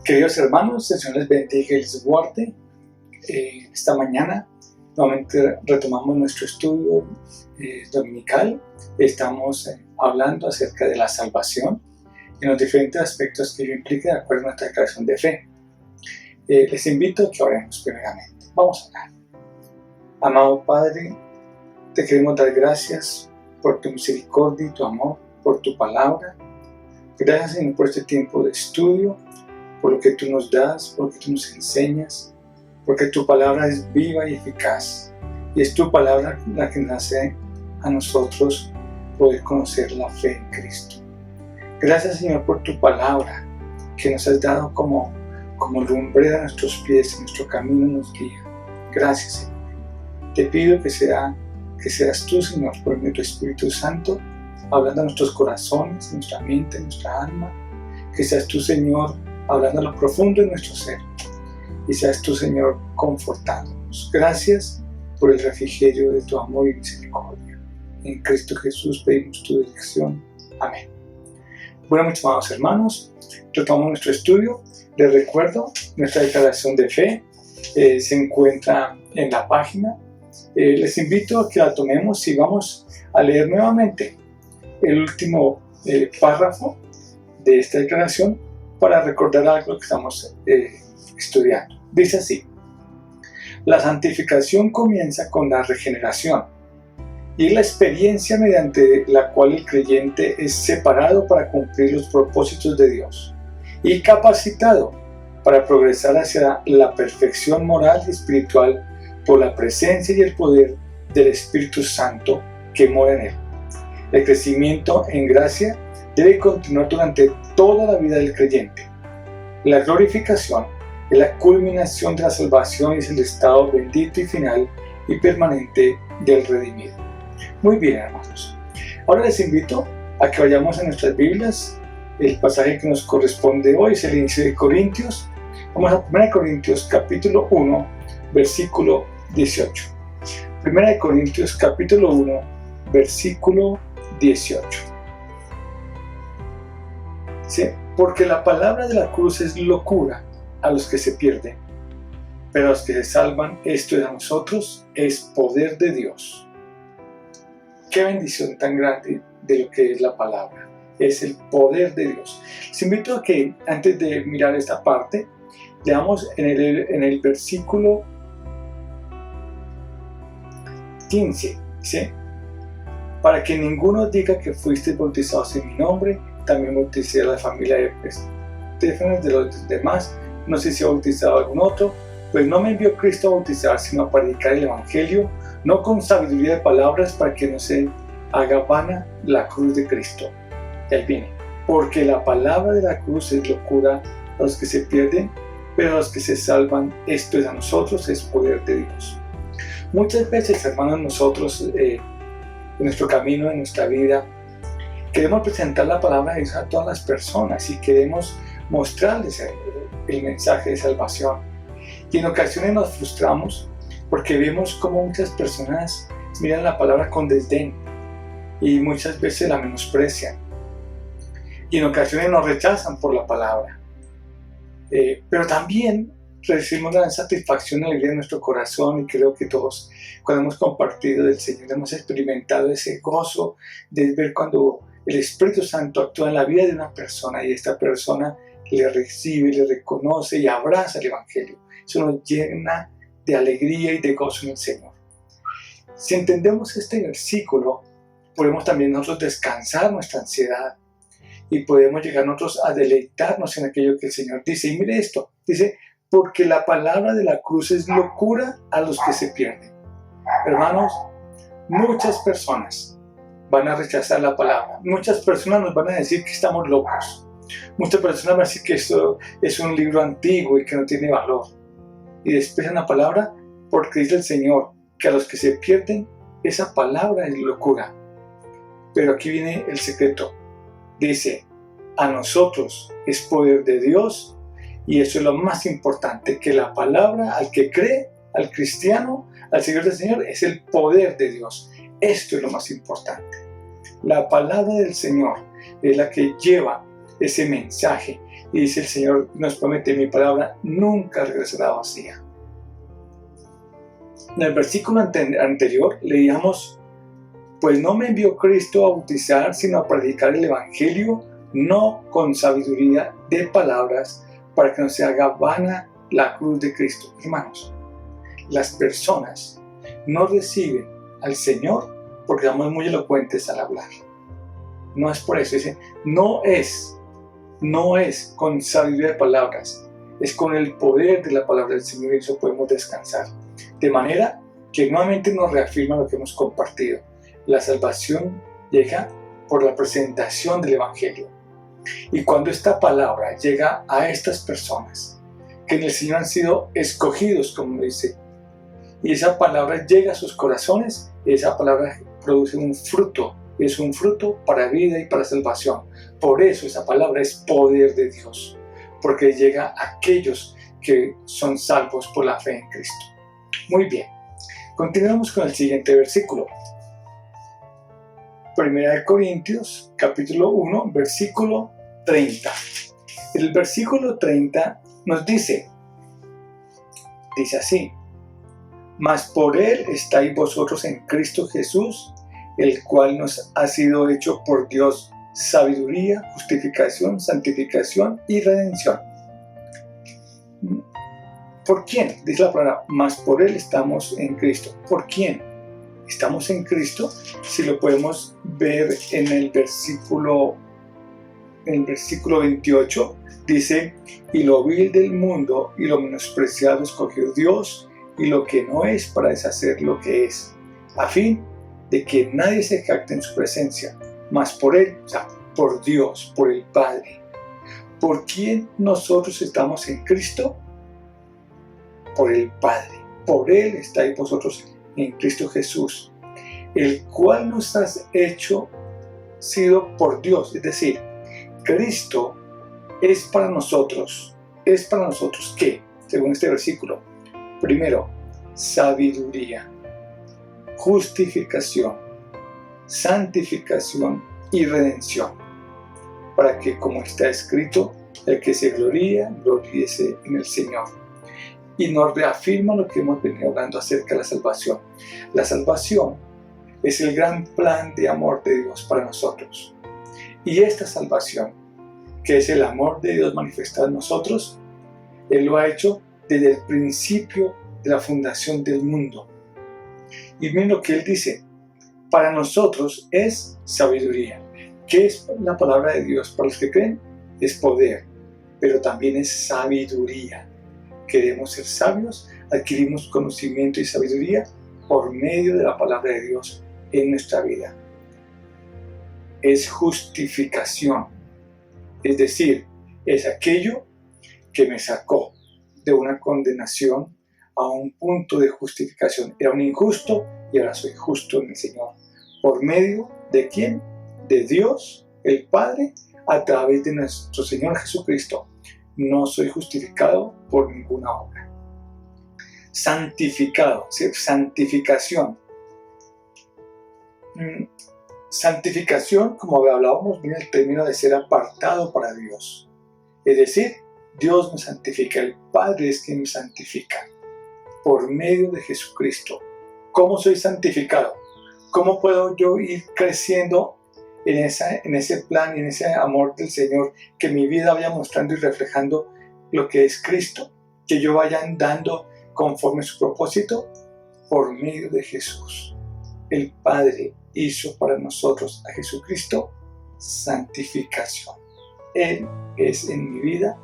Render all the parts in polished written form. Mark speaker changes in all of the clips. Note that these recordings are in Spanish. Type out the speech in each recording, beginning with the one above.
Speaker 1: Queridos hermanos, el Señor les bendiga y les guarde. Esta mañana nuevamente retomamos nuestro estudio dominical. Estamos hablando acerca de la salvación en los diferentes aspectos que ello implica de acuerdo a nuestra declaración de fe. Les invito a que oremos primeramente. Vamos a orar. Amado Padre, te queremos dar gracias por tu misericordia y tu amor, por tu palabra. Gracias, Señor, por este tiempo de estudio, por lo que tú nos das, por lo que tú nos enseñas, porque tu palabra es viva y eficaz. Y es tu palabra la que nos hace a nosotros poder conocer la fe en Cristo. Gracias, Señor, por tu palabra que nos has dado como lumbrera a nuestros pies, en nuestro camino nos guía. Gracias, Señor. Te pido que seas tú, Señor, por medio de tu Espíritu Santo, hablando a nuestros corazones, nuestra mente, nuestra alma. Que seas tú, Señor, hablando a lo profundo de nuestro ser. Y seas tú, Señor, confortándonos. Gracias por el refrigerio de tu amor y misericordia. En Cristo Jesús pedimos tu dirección. Amén. Bueno, mis amados hermanos, retomamos nuestro estudio. Les recuerdo, nuestra declaración de fe se encuentra en la página. Les invito a que la tomemos y vamos a leer nuevamente el último párrafo de esta declaración para recordar algo que estamos estudiando. Dice así: la santificación comienza con la regeneración y es la experiencia mediante la cual el creyente es separado para cumplir los propósitos de Dios y capacitado para progresar hacia la perfección moral y espiritual por la presencia y el poder del Espíritu Santo que mora en él. El crecimiento en gracia debe continuar durante toda la vida del creyente. La glorificación es la culminación de la salvación y es el estado bendito y final y permanente del redimido. Muy bien, hermanos. Ahora les invito a que vayamos a nuestras Biblias. El pasaje que nos corresponde hoy es el inicio de Corintios. Vamos a 1 Corintios capítulo 1, versículo 18. 1 Corintios capítulo 1, versículo 18. Dice: porque la palabra de la cruz es locura a los que se pierden, pero a los que se salvan, esto es a nosotros, es poder de Dios. Qué bendición tan grande de lo que es la palabra, es el poder de Dios. Les invito a que antes de mirar esta parte, leamos en el versículo 15, dice: para que ninguno diga que fuisteis bautizados en mi nombre, también bauticé a la familia de Estéfanas de los demás, no sé si ha bautizado a algún otro, pues no me envió Cristo a bautizar, sino a predicar el Evangelio, no con sabiduría de palabras, para que no se haga vana la cruz de Cristo. Y ahí viene: porque la palabra de la cruz es locura a los que se pierden, pero a los que se salvan, esto es a nosotros, es poder de Dios. Muchas veces, hermanos, nosotros en nuestro camino, en nuestra vida, queremos presentar la palabra de Dios a todas las personas y queremos mostrarles el mensaje de salvación. Y en ocasiones nos frustramos porque vemos cómo muchas personas miran la palabra con desdén y muchas veces la menosprecian. Y en ocasiones nos rechazan por la palabra. Pero también recibimos gran satisfacción y alegría en nuestro corazón, y creo que todos, cuando hemos compartido del Señor, hemos experimentado ese gozo de ver cuando el Espíritu Santo actúa en la vida de una persona y esta persona le recibe, le reconoce y abraza el Evangelio. Eso nos llena de alegría y de gozo en el Señor. Si entendemos este versículo, podemos también nosotros descansar nuestra ansiedad y podemos llegar nosotros a deleitarnos en aquello que el Señor dice. Y mire esto, dice: porque la palabra de la cruz es locura a los que se pierden. Hermanos, muchas personas van a rechazar la palabra. Muchas personas nos van a decir que estamos locos. Muchas personas van a decir que esto es un libro antiguo y que no tiene valor. Y desprecian la palabra porque dice el Señor que a los que se pierden, esa palabra es locura. Pero aquí viene el secreto. Dice: a nosotros es poder de Dios. Y eso es lo más importante, que la palabra al que cree, al cristiano, al Señor del Señor, es el poder de Dios. Esto es lo más importante. La palabra del Señor es la que lleva ese mensaje Y dice el Señor, nos promete, mi palabra nunca regresará vacía. En el versículo anterior leíamos, pues no me envió Cristo a bautizar, sino a predicar el Evangelio, no con sabiduría de palabras, para que no se haga vana la cruz de Cristo. Hermanos, las personas no reciben al Señor porque somos muy elocuentes al hablar. No es por eso, dice, no es con sabiduría de palabras, es con el poder de la palabra del Señor, y eso podemos descansar. De manera que nuevamente nos reafirma lo que hemos compartido. La salvación llega por la presentación del Evangelio. Y cuando esta palabra llega a estas personas, que en el Señor han sido escogidos, como dice, y esa palabra llega a sus corazones, esa palabra produce un fruto, es un fruto para vida y para salvación. Por eso esa palabra es poder de Dios, porque llega a aquellos que son salvos por la fe en Cristo. Muy bien, continuamos con el siguiente versículo. Primera de Corintios, capítulo 1, versículo 30. El versículo 30 nos dice así, mas por Él estáis vosotros en Cristo Jesús, el cual nos ha sido hecho por Dios sabiduría, justificación, santificación y redención. ¿Por quién? Dice la palabra, mas por Él estamos en Cristo. ¿Por quién estamos en Cristo? Si lo podemos ver en el versículo 28, dice, y lo vil del mundo y lo menospreciado escogió Dios, y lo que no es para deshacer lo que es, a fin de que nadie se jacte en su presencia, mas por Él, o sea, por Dios, por el Padre. ¿Por quién nosotros estamos en Cristo? Por el Padre. Por Él estáis vosotros en Cristo Jesús, el cual nos ha hecho sido por Dios. Es decir, Cristo es para nosotros ¿qué? Según este versículo. Primero, sabiduría, justificación, santificación y redención, para que, como está escrito, el que se gloríe en el Señor. Y nos reafirma lo que hemos venido hablando acerca de la salvación. La salvación es el gran plan de amor de Dios para nosotros. Y esta salvación, que es el amor de Dios manifestado en nosotros, Él lo ha hecho desde el principio de la fundación del mundo. Y miren lo que Él dice, para nosotros es sabiduría. ¿Qué es la palabra de Dios? Para los que creen, es poder, pero también es sabiduría. Queremos ser sabios, adquirimos conocimiento y sabiduría por medio de la palabra de Dios en nuestra vida. Es justificación, es decir, es aquello que me sacó de una condenación a un punto de justificación. Era un injusto y ahora soy justo en el Señor. ¿Por medio de quién? De Dios, el Padre, a través de nuestro Señor Jesucristo. No soy justificado por ninguna obra. Santificado, ¿sí? Santificación. Santificación, como hablábamos, viene el término de ser apartado para Dios. Es decir, Dios me santifica, el Padre es quien me santifica, por medio de Jesucristo. ¿Cómo soy santificado? ¿Cómo puedo yo ir creciendo en ese plan y en ese amor del Señor, que mi vida vaya mostrando y reflejando lo que es Cristo, que yo vaya andando conforme a su propósito? Por medio de Jesús. El Padre hizo para nosotros a Jesucristo santificación. Él es en mi vida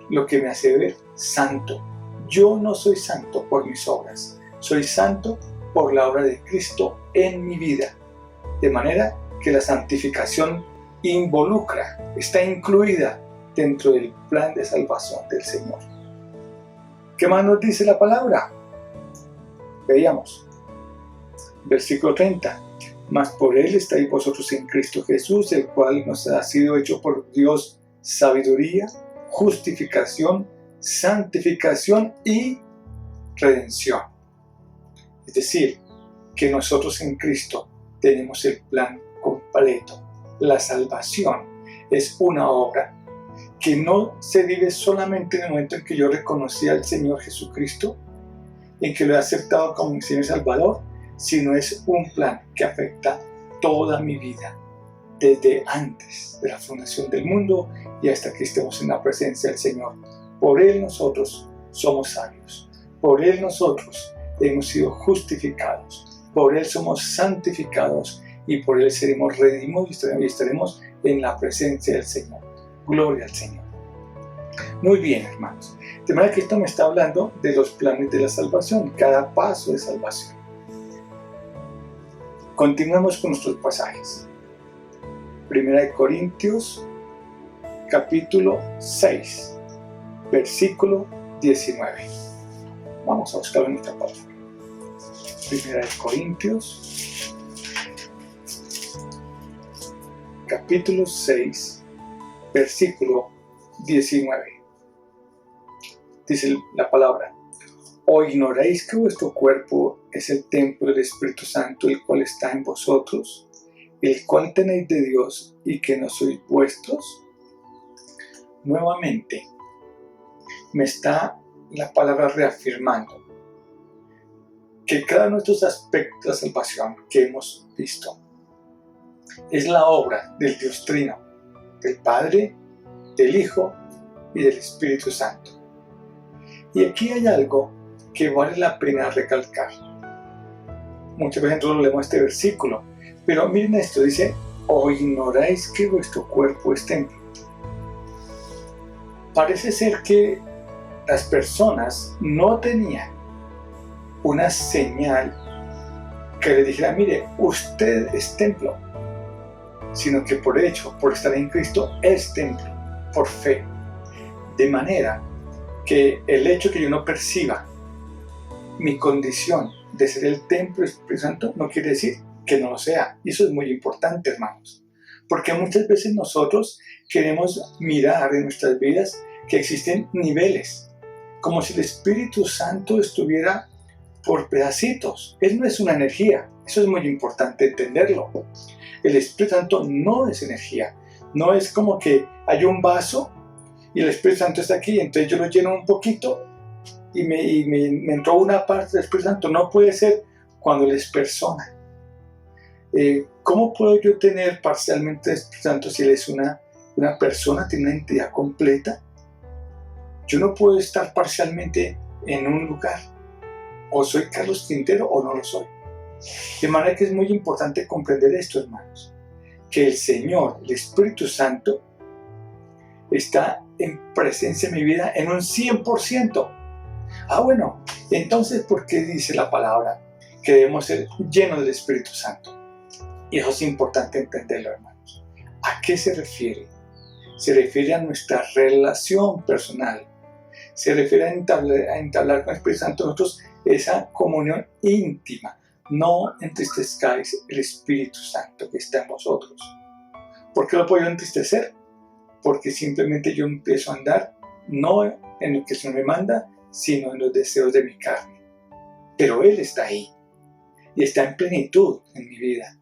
Speaker 1: lo que me hace ver santo. Yo no soy santo por mis obras, soy santo por la obra de Cristo en mi vida. De manera que la santificación involucra, está incluida dentro del plan de salvación del Señor. ¿Qué más nos dice la palabra? Veíamos. Versículo 30. Mas por Él estáis vosotros en Cristo Jesús, el cual nos ha sido hecho por Dios sabiduría, justificación, santificación y redención. Es decir, que nosotros en Cristo tenemos el plan completo. La salvación es una obra que no se vive solamente en el momento en que yo reconocí al Señor Jesucristo, en que lo he aceptado como mi Señor y Salvador, sino es un plan que afecta toda mi vida, desde antes de la fundación del mundo y hasta que estemos en la presencia del Señor. Por Él nosotros somos sabios, por Él nosotros hemos sido justificados, por Él somos santificados y por Él seremos redimidos y estaremos en la presencia del Señor. Gloria al Señor. Muy bien, hermanos. De manera que esto me está hablando de los planes de la salvación, cada paso de salvación. Continuamos con nuestros pasajes. 1 Corintios, capítulo 6, versículo 19. Vamos a buscarlo en nuestra palabra. 1 Corintios, capítulo 6, versículo 19. Dice la palabra: ¿O ignoráis que vuestro cuerpo es el templo del Espíritu Santo, el cual está en vosotros, el cual tenéis de Dios y que no sois vuestros? Nuevamente me está la palabra reafirmando que cada uno de estos aspectos de la salvación que hemos visto es la obra del Dios Trino, del Padre, del Hijo y del Espíritu Santo. Y aquí hay algo que vale la pena recalcar. Muchas veces nosotros leemos este versículo, pero miren esto, dice: ¿O ignoráis que vuestro cuerpo es templo? Parece ser que las personas no tenían una señal que les dijera: mire, usted es templo, sino que por hecho, por estar en Cristo, es templo, por fe. De manera que el hecho que yo no perciba mi condición de ser el templo del Espíritu Santo no quiere decir que no lo sea. Y eso es muy importante, hermanos, porque muchas veces nosotros queremos mirar en nuestras vidas que existen niveles, como si el Espíritu Santo estuviera por pedacitos. Él no es una energía, eso es muy importante entenderlo. El Espíritu Santo no es energía, no es como que hay un vaso y el Espíritu Santo está aquí, entonces yo lo lleno un poquito y me entró una parte del Espíritu Santo. No puede ser cuando Él es persona. ¿Cómo puedo yo tener parcialmente el Espíritu Santo si Él es una persona, tiene una entidad completa? Yo no puedo estar parcialmente en un lugar. O soy Carlos Quintero o no lo soy. De manera que es muy importante comprender esto, hermanos, que el Señor, el Espíritu Santo, está en presencia en mi vida en un 100%. Bueno, entonces, ¿por qué dice la palabra que debemos ser llenos del Espíritu Santo? Y eso es importante entenderlo, hermanos. ¿A qué se refiere? Se refiere a nuestra relación personal. Se refiere a entablar con el Espíritu Santo nosotros esa comunión íntima. No entristezcáis el Espíritu Santo que está en vosotros. ¿Por qué lo puedo entristecer? Porque simplemente yo empiezo a andar no en lo que el Señor me manda, sino en los deseos de mi carne. Pero Él está ahí y está en plenitud en mi vida.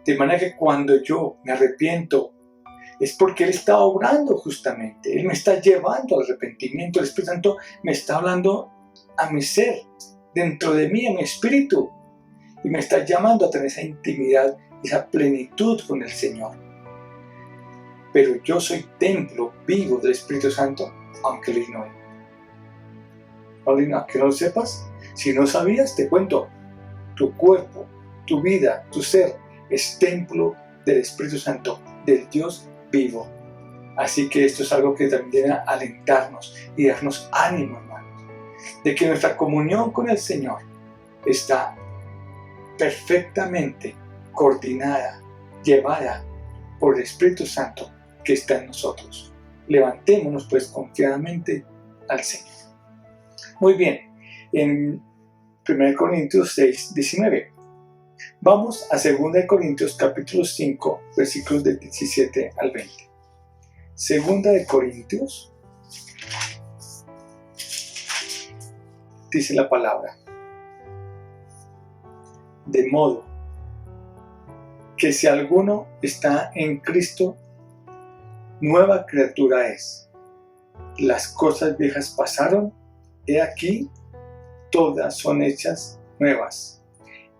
Speaker 1: De manera que cuando yo me arrepiento, es porque Él está obrando justamente. Él me está llevando al arrepentimiento. El Espíritu Santo me está hablando a mi ser, dentro de mí, a mi espíritu. Y me está llamando a tener esa intimidad, esa plenitud con el Señor. Pero yo soy templo vivo del Espíritu Santo, aunque lo ignore. Aunque no lo sepas, si no sabías, te cuento. Tu cuerpo, tu vida, tu ser es templo del Espíritu Santo, del Dios vivo. Así que esto es algo que también debe alentarnos y darnos ánimo, hermanos, de que nuestra comunión con el Señor está perfectamente coordinada, llevada por el Espíritu Santo que está en nosotros. Levantémonos pues confiadamente al Señor. Muy bien, en 1 Corintios 6, 19. Vamos a 2 Corintios capítulo 5, versículos del 17 al 20. 2 Corintios, dice la palabra: de modo que si alguno está en Cristo, nueva criatura es. Las cosas viejas pasaron, he aquí, todas son hechas nuevas.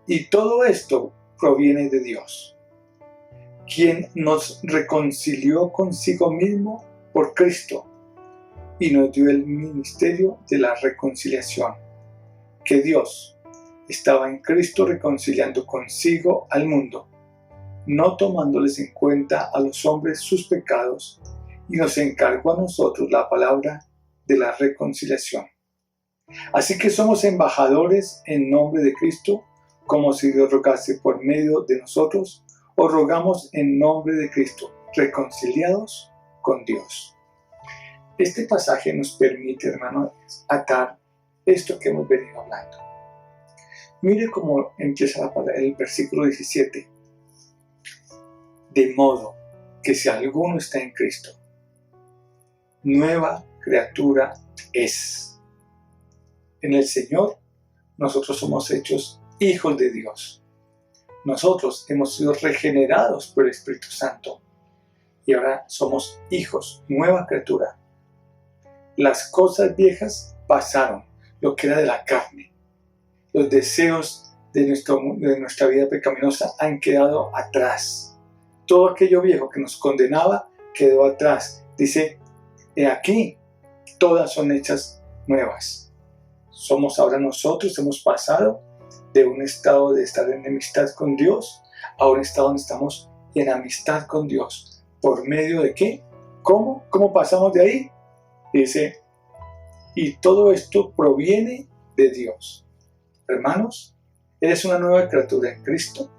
Speaker 1: Y todo esto proviene de Dios, quien nos reconcilió consigo mismo por Cristo y nos dio el ministerio de la reconciliación, que Dios estaba en Cristo reconciliando consigo al mundo, no tomándoles en cuenta a los hombres sus pecados, y nos encargó a nosotros la palabra de la reconciliación. Así que somos embajadores en nombre de Cristo, como si Dios rogase por medio de nosotros, o rogamos en nombre de Cristo, reconciliados con Dios. Este pasaje nos permite, hermanos, atar esto que hemos venido hablando. Mire cómo empieza el versículo 17. De modo que si alguno está en Cristo, nueva criatura es. En el Señor, nosotros somos hechos hijos de Dios. Nosotros hemos sido regenerados por el Espíritu Santo y ahora somos hijos, nueva criatura. Las cosas viejas pasaron, lo que era de la carne. Los deseos de nuestra vida pecaminosa han quedado atrás. Todo aquello viejo que nos condenaba quedó atrás. Dice, he aquí, todas son hechas nuevas. Somos ahora nosotros, hemos pasado de un estado de estar en enemistad con Dios a un estado donde estamos en amistad con Dios. ¿Por medio de qué? ¿Cómo? ¿Cómo pasamos de ahí? Dice, y todo esto proviene de Dios. Hermanos, eres una nueva criatura en Cristo,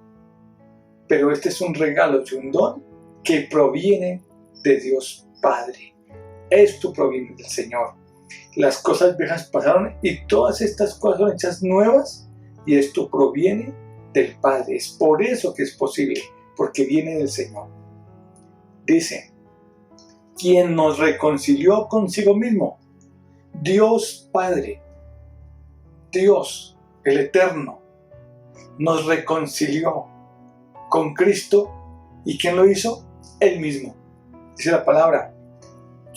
Speaker 1: pero este es un regalo y un don que proviene de Dios Padre. Esto proviene del Señor. Las cosas viejas pasaron y todas estas cosas son hechas nuevas, y esto proviene del Padre. Es por eso que es posible, porque viene del Señor. Dice, quien nos reconcilió consigo mismo, Dios Padre, Dios el Eterno, nos reconcilió con Cristo. ¿Y quién lo hizo? Él mismo. Dice la palabra,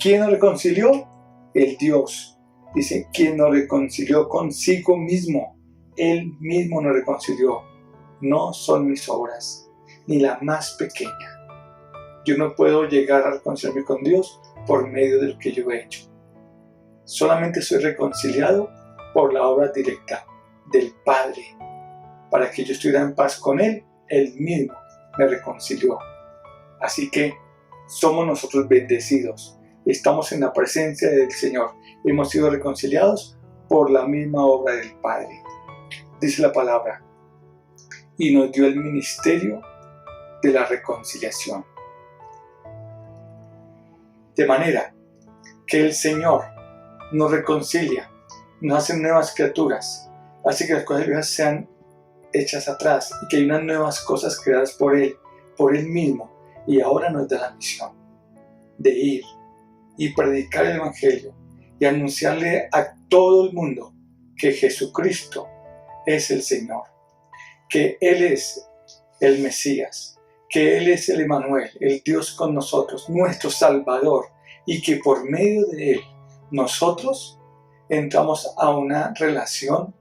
Speaker 1: ¿quién nos reconcilió? El Dios. Dice, ¿quién nos reconcilió consigo mismo? Él mismo nos reconcilió. No son mis obras, ni la más pequeña. Yo no puedo llegar a reconciliarme con Dios por medio de lo que yo he hecho. Solamente soy reconciliado por la obra directa del Padre. Para que yo estuviera en paz con Él, Él mismo me reconcilió. Así que somos nosotros bendecidos. Estamos en la presencia del Señor. Hemos sido reconciliados por la misma obra del Padre. Dice la palabra, y nos dio el ministerio de la reconciliación. De manera que el Señor nos reconcilia, nos hace nuevas criaturas, hace que las cosas viejas sean hechas atrás y que hay unas nuevas cosas creadas por Él mismo, y ahora nos da la misión de ir y predicar el Evangelio y anunciarle a todo el mundo que Jesucristo es el Señor, que Él es el Mesías, que Él es el Emmanuel, el Dios con nosotros, nuestro Salvador, y que por medio de Él nosotros entramos a una relación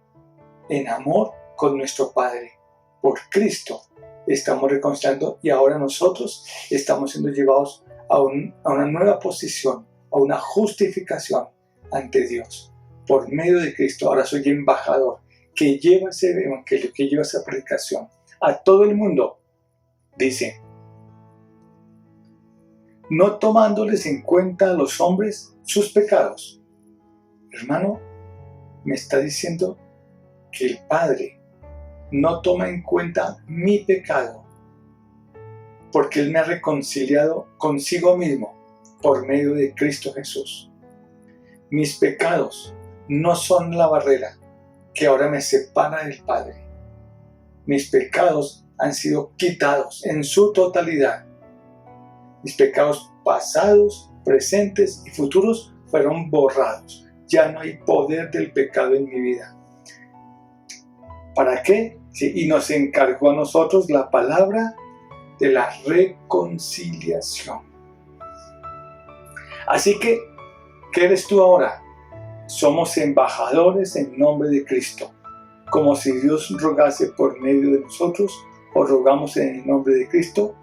Speaker 1: en amor con nuestro Padre. Por Cristo estamos reconciliando y ahora nosotros estamos siendo llevados a una nueva posición, a una justificación ante Dios. Por medio de Cristo ahora soy embajador que lleva ese evangelio, que lleva esa predicación a todo el mundo. Dice, no tomándoles en cuenta a los hombres sus pecados. Hermano, me está diciendo que el Padre no toma en cuenta mi pecado, porque Él me ha reconciliado consigo mismo por medio de Cristo Jesús. Mis pecados no son la barrera que ahora me separa del Padre. Mis pecados han sido quitados en su totalidad. Mis pecados pasados, presentes y futuros fueron borrados. Ya no hay poder del pecado en mi vida. ¿Para qué? Sí, y nos encargó a nosotros la palabra de la reconciliación. Así que, ¿qué eres tú ahora? Somos embajadores en nombre de Cristo, como si Dios rogase por medio de nosotros, o rogamos en el nombre de Cristo,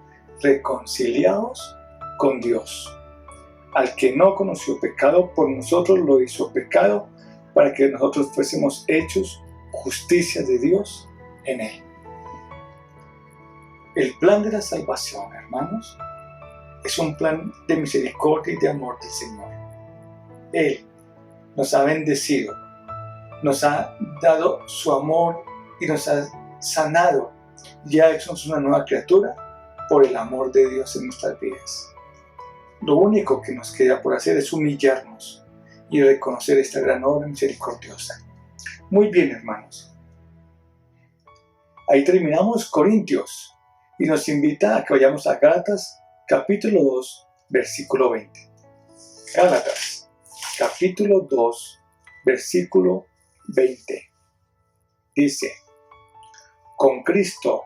Speaker 1: reconciliados con Dios. Al que no conoció pecado, por nosotros lo hizo pecado, para que nosotros fuésemos hechos justicia de Dios en él. El plan de la salvación, hermanos, es un plan de misericordia y de amor del Señor. Él nos ha bendecido, nos ha dado su amor y nos ha sanado y ha hecho una nueva criatura por el amor de Dios en nuestras vidas. Lo único que nos queda por hacer es humillarnos y reconocer esta gran obra misericordiosa. Muy bien, hermanos. Ahí terminamos Corintios y nos invita a que vayamos a Gálatas, capítulo 2, versículo 20. Gálatas, capítulo 2, versículo 20. Dice: con Cristo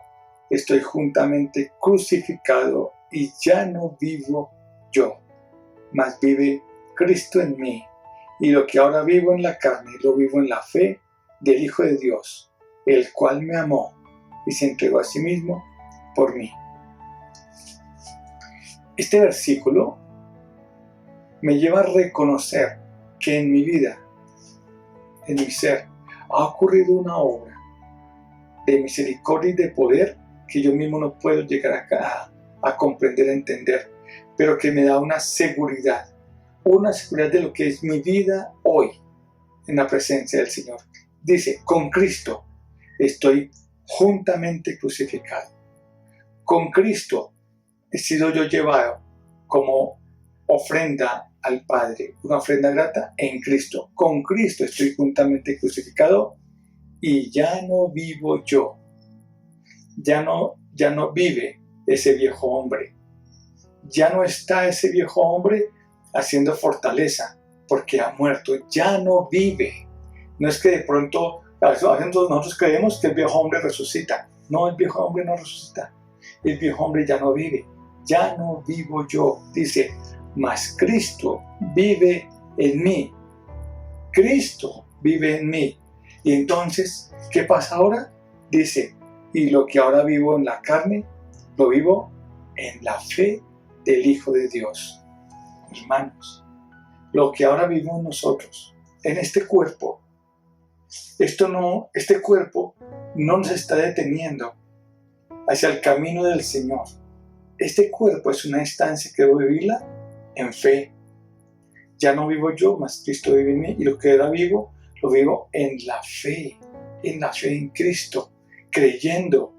Speaker 1: estoy juntamente crucificado y ya no vivo yo, mas vive Cristo en mí. Y lo que ahora vivo en la carne, lo vivo en la fe del Hijo de Dios, el cual me amó y se entregó a sí mismo por mí. Este versículo me lleva a reconocer que en mi vida, en mi ser, ha ocurrido una obra de misericordia y de poder que yo mismo no puedo llegar a comprender, a entender, pero que me da una seguridad de lo que es mi vida hoy en la presencia del Señor. Dice: con Cristo estoy juntamente crucificado. Con Cristo he sido yo llevado como ofrenda al Padre, una ofrenda grata en Cristo. Con Cristo estoy juntamente crucificado y ya no vivo yo. Ya no vive ese viejo hombre. Ya no está ese viejo hombre haciendo fortaleza porque ha muerto. Ya no vive. No es que de pronto nosotros creemos que el viejo hombre resucita. No, el viejo hombre no resucita. El viejo hombre ya no vive. Ya no vivo yo. Dice: mas Cristo vive en mí. Cristo vive en mí. Y entonces, ¿qué pasa ahora? Dice: y lo que ahora vivo en la carne, lo vivo en la fe del Hijo de Dios. Hermanos, lo que ahora vivimos nosotros en este cuerpo, este cuerpo no nos está deteniendo hacia el camino del Señor. Este cuerpo es una instancia que debo vivirla en fe. Ya no vivo yo, mas Cristo vive en mí, y lo que ahora vivo, lo vivo en la fe en Cristo, creyendo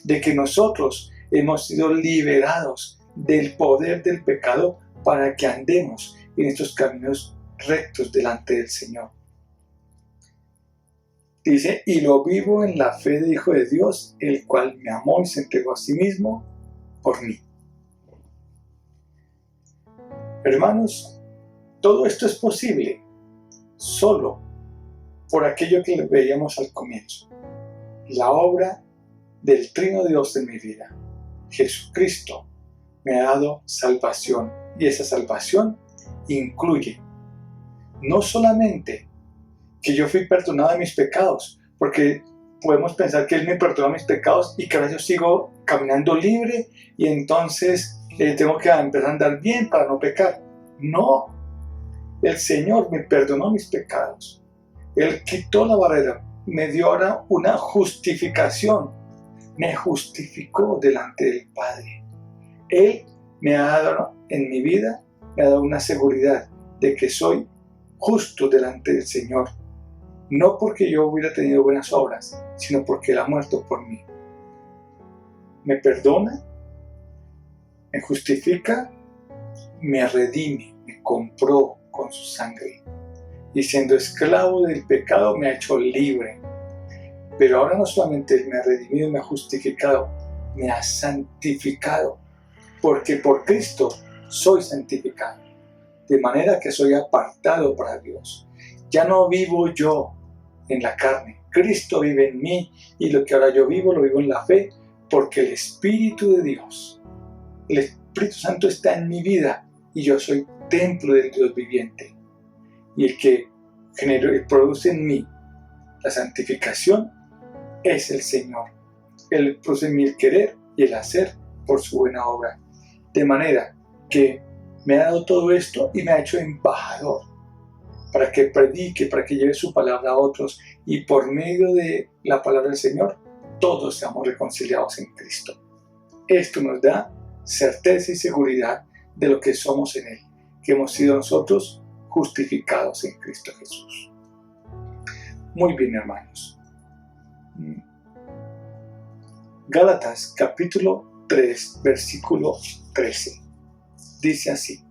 Speaker 1: de que nosotros hemos sido liberados del poder del pecado para que andemos en estos caminos rectos delante del Señor. Dice: y lo vivo en la fe del Hijo de Dios, el cual me amó y se entregó a sí mismo por mí. Hermanos, todo esto es posible solo por aquello que veíamos al comienzo: la obra del Trino Dios en mi vida. Jesucristo me ha dado salvación, y esa salvación incluye no solamente que yo fui perdonado de mis pecados, porque podemos pensar que Él me perdonó mis pecados y que ahora yo sigo caminando libre y entonces tengo que empezar a andar bien para no pecar. No, el Señor me perdonó mis pecados. Él quitó la barrera, me dio ahora una justificación, me justificó delante del Padre. Él me ha dado en mi vida, me ha dado una seguridad de que soy justo delante del Señor. No porque yo hubiera tenido buenas obras, sino porque Él ha muerto por mí. Me perdona, me justifica, me redime, me compró con su sangre. Y siendo esclavo del pecado me ha hecho libre. Pero ahora no solamente Él me ha redimido y me ha justificado, me ha santificado. Porque por Cristo soy santificado. De manera que soy apartado para Dios. Ya no vivo yo en la carne. Cristo vive en mí, y lo que ahora yo vivo, lo vivo en la fe, porque el Espíritu de Dios, el Espíritu Santo está en mi vida, y yo soy templo del Dios viviente. Y el que produce en mí la santificación es el Señor. Él produce en mí el querer y el hacer por su buena obra. De manera que me ha dado todo esto y me ha hecho embajador para que predique, para que lleve su palabra a otros y por medio de la palabra del Señor todos seamos reconciliados en Cristo. Esto nos da certeza y seguridad de lo que somos en Él, que hemos sido nosotros justificados en Cristo Jesús. Muy bien, hermanos. Gálatas capítulo 3, versículo 13. Dice así,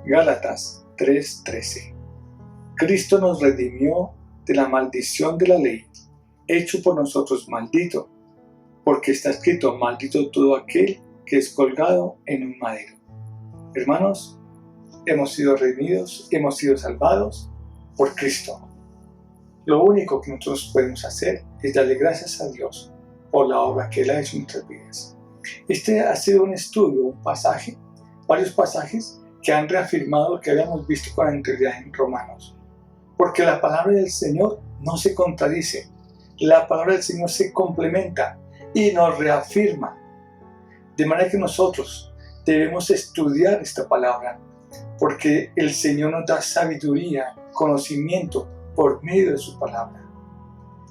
Speaker 1: Gálatas 3:13. Cristo nos redimió de la maldición de la ley, hecho por nosotros maldito, porque está escrito, maldito todo aquel que es colgado en un madero. Hermanos, hemos sido redimidos, hemos sido salvados por Cristo. Lo único que nosotros podemos hacer es darle gracias a Dios por la obra que Él ha hecho en nuestras vidas. Este ha sido un estudio, un pasaje, varios pasajes que han reafirmado lo que habíamos visto con anterioridad en Romanos. Porque la palabra del Señor no se contradice, la palabra del Señor se complementa y nos reafirma. De manera que nosotros debemos estudiar esta palabra, porque el Señor nos da sabiduría, conocimiento por medio de su palabra.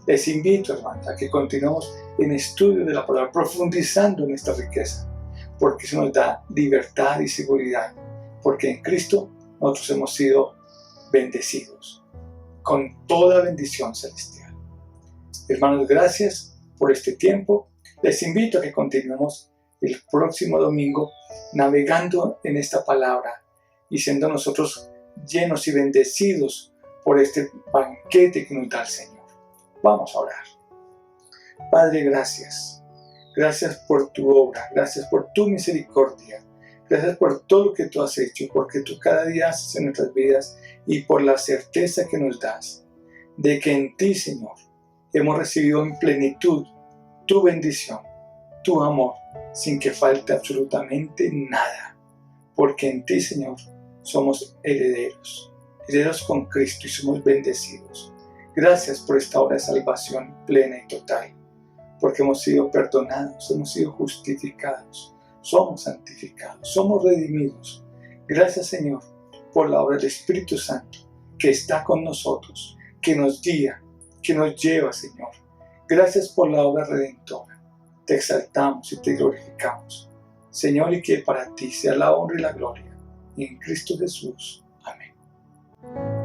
Speaker 1: Les invito, hermanos, a que continuemos en estudio de la palabra, profundizando en esta riqueza, porque eso nos da libertad y seguridad, porque en Cristo nosotros hemos sido bendecidos con toda bendición celestial. Hermanos, gracias por este tiempo. Les invito a que continuemos el próximo domingo navegando en esta palabra y siendo nosotros llenos y bendecidos por este banquete que nos da el Señor. Vamos a orar. Padre, gracias. Gracias por tu obra, gracias por tu misericordia, gracias por todo lo que tú has hecho, porque tú cada día haces en nuestras vidas y por la certeza que nos das de que en ti, Señor, hemos recibido en plenitud tu bendición, tu amor, sin que falte absolutamente nada, porque en ti, Señor, somos herederos con Cristo y somos bendecidos. Gracias por esta obra de salvación plena y total, porque hemos sido perdonados, hemos sido justificados, somos santificados, somos redimidos. Gracias, Señor, por la obra del Espíritu Santo que está con nosotros, que nos guía, que nos lleva, Señor. Gracias por la obra redentora. Te exaltamos y te glorificamos, Señor, y que para ti sea la honra y la gloria. En Cristo Jesús. Amén.